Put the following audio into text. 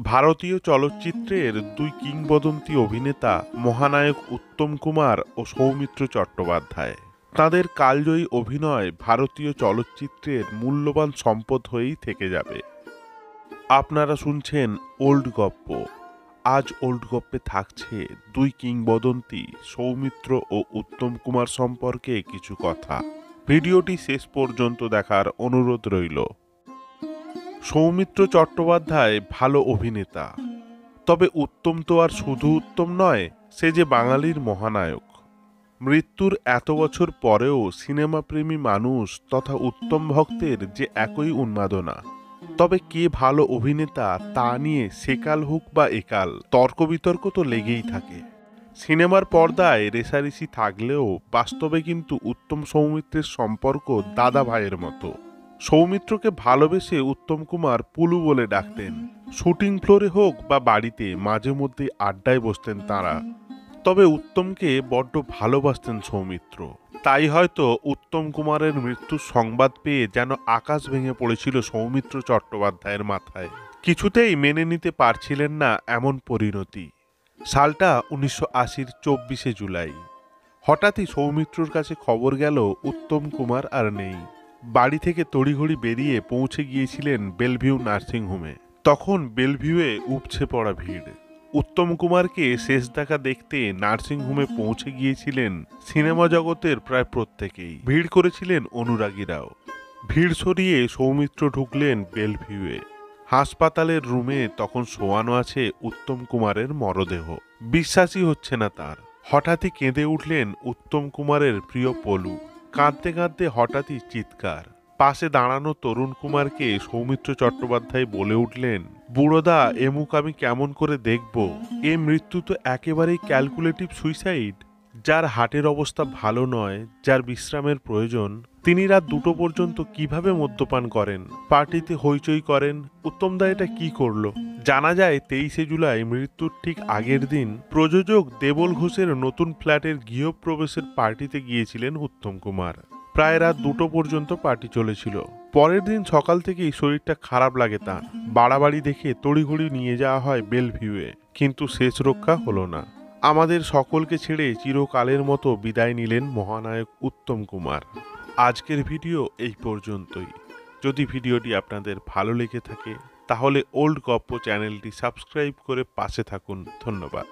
ভারতীয় চলচ্চিত্রের দুই কিংবদন্তি অভিনেতা মহানায়ক উত্তম কুমার ও সৌমিত্র চট্টোপাধ্যায়। তাঁদের কালজয়ী অভিনয় ভারতীয় চলচ্চিত্রের মূল্যবান সম্পদ হয়েই থেকে যাবে। আপনারা শুনছেন ওল্ড গপ্প। আজ ওল্ড গপ্পে থাকছে দুই কিংবদন্তি সৌমিত্র ও উত্তম কুমার সম্পর্কে কিছু কথা। ভিডিওটি শেষ পর্যন্ত দেখার অনুরোধ রইল। সৌমিত্র চট্টোপাধ্যায় ভালো অভিনেতা, তবে উত্তম তো আর শুধু উত্তম নয়, সে যে বাঙালির মহানায়ক। মৃত্যুর এত বছর পরেও সিনেমাপ্রেমী মানুষ তথা উত্তম ভক্তের যে একই উন্মাদনা। তবে কে ভালো অভিনেতা তা নিয়ে সেকাল হোক বা একাল তর্ক বিতর্ক তো লেগেই থাকে। সিনেমার পর্দায় রেষারেষি থাকলেও বাস্তবে কিন্তু উত্তম সৌমিত্রের সম্পর্ক দাদা ভাইয়ের মতো। সৌমিত্রকে ভালোবেসে উত্তম কুমার পুলু বলে ডাকতেন। শুটিং ফ্লোরে হোক বা বাড়িতে মাঝে মধ্যে আড্ডায় বসতেন তাঁরা। তবে উত্তমকে বড্ড ভালোবাসতেন সৌমিত্র। তাই হয়তো উত্তম কুমারের মৃত্যুর সংবাদ পেয়ে যেন আকাশ ভেঙে পড়েছিল সৌমিত্র চট্টোপাধ্যায়ের মাথায়। কিছুতেই মেনে নিতে পারছিলেন না এমন পরিণতি। সালটা 1980-র 24শে জুলাই। হঠাৎই সৌমিত্রর কাছে খবর গেল উত্তম কুমার আর নেই। বাড়ি থেকে তড়িঘড়ি বেরিয়ে পৌঁছে গিয়েছিলেন বেলভিউ নার্সিংহোমে। তখন বেলভিউয়ে উপচে পড়া ভিড়। উত্তম কুমারকে শেষ দেখা দেখতে নার্সিংহোমে পৌঁছে গিয়েছিলেন সিনেমা জগতের প্রায় প্রত্যেকেই। ভিড় করেছিলেন অনুরাগীরাও। ভিড় সরিয়ে সৌমিত্র ঢুকলেন বেলভিউয়ে। হাসপাতালের রুমে তখন শোয়ানো আছে উত্তম কুমারের মরদেহ। বিশ্বাসই হচ্ছে না তার। হঠাৎই কেঁদে উঠলেন উত্তম কুমারের প্রিয় পলু। কাঁদতে কাঁদতে হঠাৎই চিৎকার। পাশে দাঁড়ানো তরুণ কুমারকে সৌমিত্র চট্টোপাধ্যায় বলে উঠলেন, বুড়োদা, এ মুখ আমি কেমন করে দেখব? এ মৃত্যু তো একেবারেই ক্যালকুলেটিভ সুইসাইড। যার হার্টের অবস্থা ভালো নয়, যার বিশ্রামের প্রয়োজন, তিনি রাত 2টো পর্যন্ত কিভাবে মদ্যপান করেন, পার্টিতে হইচই করেন? উত্তমদা এটা কি করলো? জানা যায় 23শে জুলাই মৃত্যুর ঠিক আগের দিন প্রযোজক দেবল ঘোষের নতুন ফ্ল্যাটের গৃহপ্রবেশের পার্টিতে গিয়েছিলেন উত্তম কুমার। প্রায় রাত 2টো পর্যন্ত পার্টি চলেছিল। পরের দিন সকাল থেকেই শরীরটা খারাপ লাগে তাঁর। বাড়াবাড়ি দেখে তড়িঘড়ি নিয়ে যাওয়া হয় বেলভিউয়ে, কিন্তু শেষ রক্ষা হলো না। আমাদের সকলকে ছেড়ে চিরকালের মতো বিদায় নিলেন মহানায়ক উত্তম কুমার। আজকের ভিডিও এই পর্যন্তই। যদি ভিডিওটি আপনাদের ভালো লেগে থাকে তাহলে ওল্ড গপ্প চ্যানেলটি সাবস্ক্রাইব করে পাশে থাকুন। ধন্যবাদ।